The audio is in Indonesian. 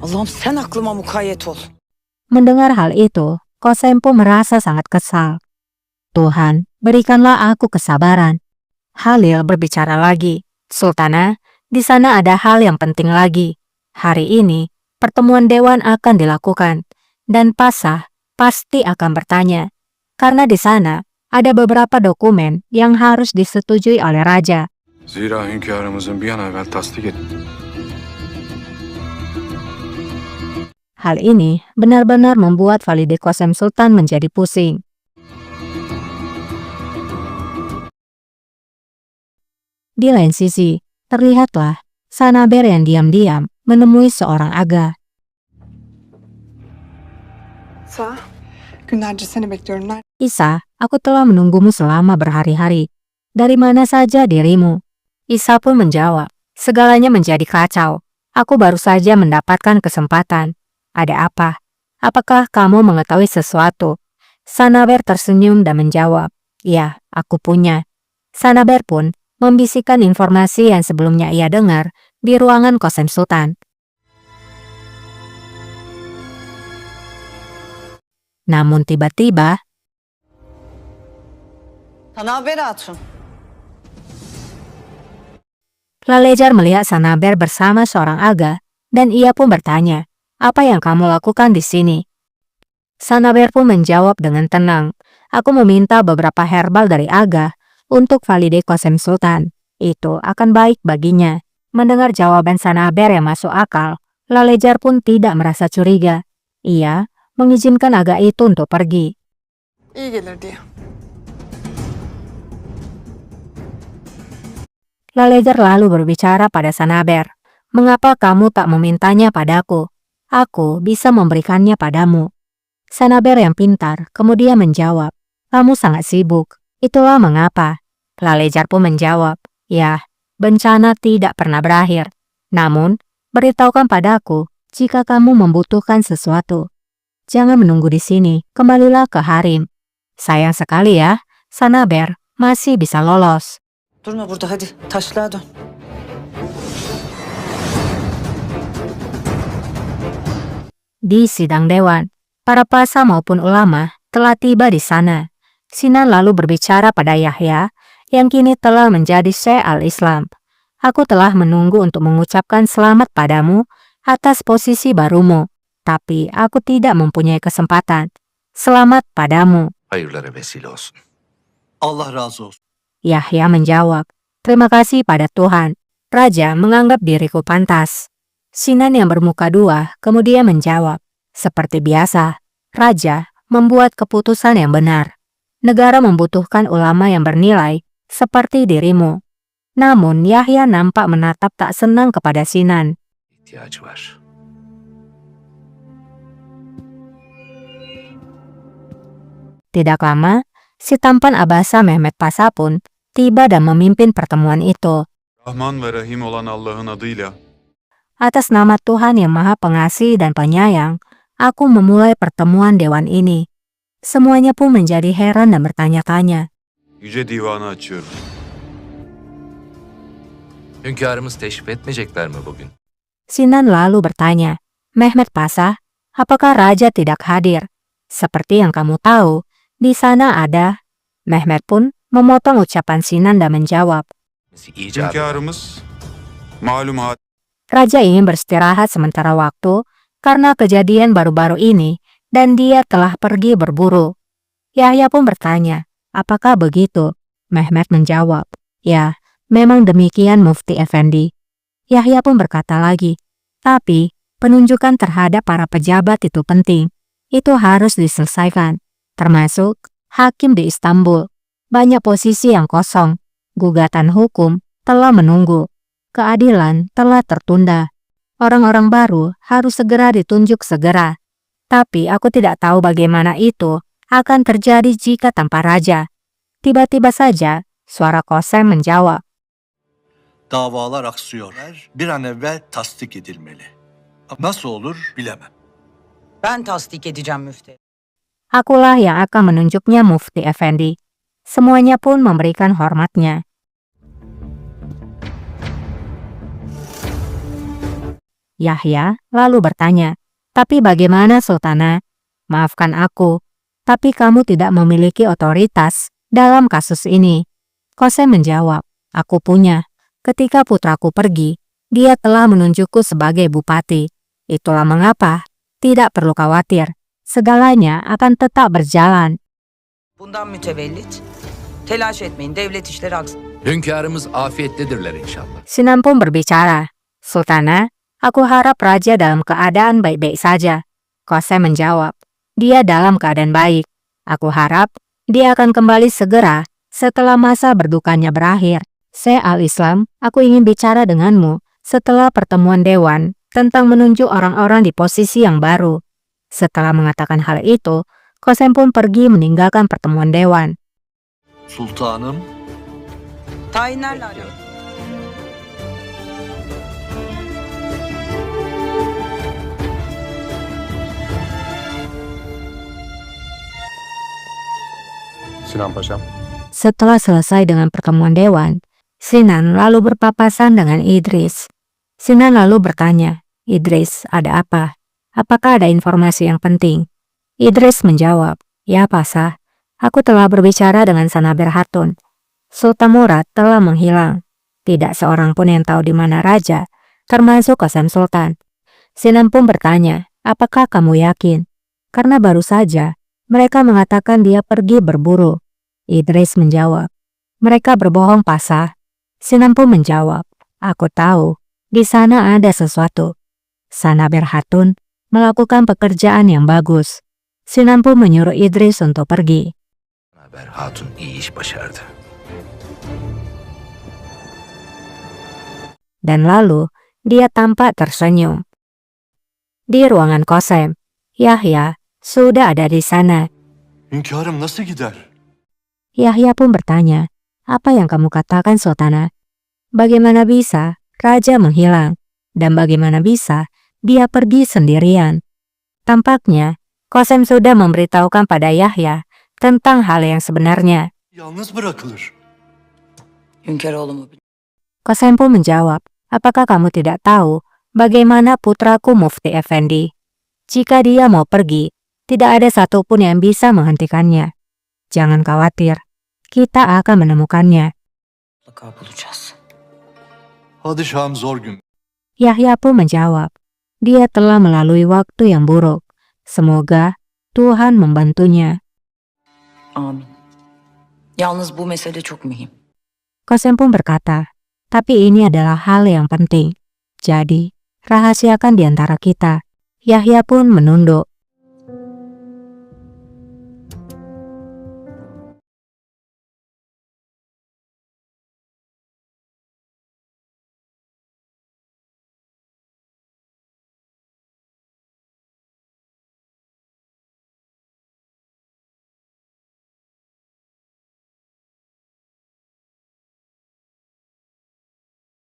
Allah'ım sen aklıma mukayyet ol. Mendengar hal itu, Kosempo merasa sangat kesal. Tuhan, berikanlah aku kesabaran. Halil berbicara lagi. Sultana, di sana ada hal yang penting lagi. Hari ini, pertemuan dewan akan dilakukan. Dan Pasah pasti akan bertanya. Karena di sana ada beberapa dokumen yang harus disetujui oleh raja. Zira hünkârımızın bir an evvel tasdik et. Hal ini benar-benar membuat Valide Kosem Sultan menjadi pusing. Di lain sisi, terlihatlah Sanaber yang diam-diam menemui seorang aga. Sağ. Günlerce seni bekliyorum. Isa, aku telah menunggumu selama berhari-hari. Dari mana saja dirimu? Isa pun menjawab, segalanya menjadi kacau. Aku baru saja mendapatkan kesempatan. Ada apa? Apakah kamu mengetahui sesuatu? Sanaber tersenyum dan menjawab, ya, aku punya. Sanaber pun membisikkan informasi yang sebelumnya ia dengar di ruangan Kosem Sultan. Namun tiba-tiba, Sanaber Hatun. Lalejar melihat Sanaber bersama seorang aga dan ia pun bertanya, apa yang kamu lakukan di sini? Sanaber pun menjawab dengan tenang, aku meminta beberapa herbal dari aga untuk Valide Kosem Sultan. Itu akan baik baginya. Mendengar jawaban Sanaber yang masuk akal, Lalejar pun tidak merasa curiga. Ia mengizinkan aga itu untuk pergi. İyi gelir diye. Lalejar lalu berbicara pada Sanaber, mengapa kamu tak memintanya padaku? Aku bisa memberikannya padamu. Sanaber yang pintar kemudian menjawab, kamu sangat sibuk, itulah mengapa. Lalejar pun menjawab, ya, bencana tidak pernah berakhir. Namun, beritahukan padaku jika kamu membutuhkan sesuatu. Jangan menunggu di sini, kembalilah ke harem. Sayang sekali ya, Sanaber masih bisa lolos. Durma burada hadi taşlığa dön. Di sidang dewan, para pasha maupun ulama telah tiba di sana. Sinan lalu berbicara pada Yahya yang kini telah menjadi Syekh al-Islam. Aku telah menunggu untuk mengucapkan selamat padamu atas posisi barumu, tapi aku tidak mempunyai kesempatan. Selamat padamu. Hayırlara vesile olsun. Allah razı olsun. Yahya menjawab, terima kasih pada Tuhan. Raja menganggap diriku pantas. Sinan yang bermuka dua kemudian menjawab, seperti biasa, Raja membuat keputusan yang benar. Negara membutuhkan ulama yang bernilai seperti dirimu. Namun Yahya nampak menatap tak senang kepada Sinan. İhtiyacı var. Tidak lama, si tampan Abasa Mehmet Pasha pun tiba dan memimpin pertemuan itu. Rahman ve Rahim olan Allah'ın adıyla. Atas nama Tuhan yang Maha Pengasih dan Penyayang, aku memulai pertemuan dewan ini. Semuanya pun menjadi heran dan bertanya-tanya. Yüce divanı açıyorum. Hünkârımız teşrif etmeyecekler mi bugün? Sinan lalu bertanya, Mehmet Pasha, apakah Raja tidak hadir? Seperti yang kamu tahu, di sana ada. Mehmet pun memotong ucapan Sinan dan menjawab, İcabı. Hünkârımız malum Raja ingin beristirahat sementara waktu karena kejadian baru-baru ini dan dia telah pergi berburu. Yahya pun bertanya, apakah begitu? Mehmet menjawab, ya, memang demikian Mufti Effendi. Yahya pun berkata lagi, tapi penunjukan terhadap para pejabat itu penting. Itu harus diselesaikan, termasuk hakim di Istanbul. Banyak posisi yang kosong. Gugatan hukum telah menunggu. Keadilan telah tertunda. Orang-orang baru harus segera ditunjuk segera. Tapi aku tidak tahu bagaimana itu akan terjadi jika tanpa raja. Tiba-tiba saja suara Kosem menjawab, Davalar aksıyor. Bir an evvel tasdik edilmeli. Nasıl olur bilemem. Ben tasdik edeceğim müftü. akulah yang akan menunjuknya Mufti Effendi. Semuanya pun memberikan hormatnya. Yahya lalu bertanya, "Tapi bagaimana Sultana? Maafkan aku, tapi kamu tidak memiliki otoritas dalam kasus ini." Qasem menjawab, "Aku punya. Ketika putraku pergi, dia telah menunjukku sebagai bupati. Itulah mengapa tidak perlu khawatir. Segalanya akan tetap berjalan." Bundan mütevellit. Telaş etmeyin. Devlet işleri aksın. Hünkârımız afiyettedirler inşallah. Sinan pun berbicara, "Sultana, aku harap raja dalam keadaan baik-baik saja." Qasem menjawab, "Dia dalam keadaan baik. Aku harap dia akan kembali segera setelah masa berdukanya berakhir. Syekh al-Islam, aku ingin bicara denganmu setelah pertemuan dewan tentang menunjuk orang-orang di posisi yang baru." Setelah mengatakan hal itu, Qasem pun pergi meninggalkan pertemuan dewan. Sultanım, Tayinlerle arıyorum. Sinan Paşam. Setelah selesai dengan pertemuan dewan, Sinan lalu berpapasan dengan Idris. Sinan lalu bertanya, "Idris, ada apa? Apakah ada informasi yang penting?" Idris menjawab, "Ya Pasah, aku telah berbicara dengan Sanaber Hatun. Sultan Murad telah menghilang. Tidak seorang pun yang tahu di mana raja, termasuk Qasem Sultan." Sinan pun bertanya, "Apakah kamu yakin? Karena baru saja mereka mengatakan dia pergi berburu." Idris menjawab, "Mereka berbohong, Pasah." Sinan pun menjawab, "Aku tahu, di sana ada sesuatu." Sanaber Hatun melakukan pekerjaan yang bagus. Sinan pun menyuruh Idris untuk pergi. Haber Hatun iyi iş başardı. Dan lalu, dia tampak tersenyum. Di ruangan Qasem, Yahya sudah ada di sana. hünkârım nasıl gider? Yahya pun bertanya, "Apa yang kamu katakan, Sultana? Bagaimana bisa raja menghilang? Dan bagaimana bisa dia pergi sendirian?" Tampaknya, Qasem sudah memberitahukan pada Yahya tentang hal yang sebenarnya. Yalnız bırakılır. Hünkâroğlumu bil. Qasem pun menjawab, "Apakah kamu tidak tahu bagaimana putraku Mufti Effendi? Jika dia mau pergi, tidak ada satupun yang bisa menghentikannya. Jangan khawatir, kita akan menemukannya." Mutlaka bulacağız. Padişahım zor gün. Yahya pun menjawab, "Dia telah melalui waktu yang buruk. Semoga Tuhan membantunya." Amin. Yalnız bu mesele çok mühim. Qasem pun berkata, "Tapi ini adalah hal yang penting. Jadi, rahasiakan di antara kita." Yahya pun menunduk.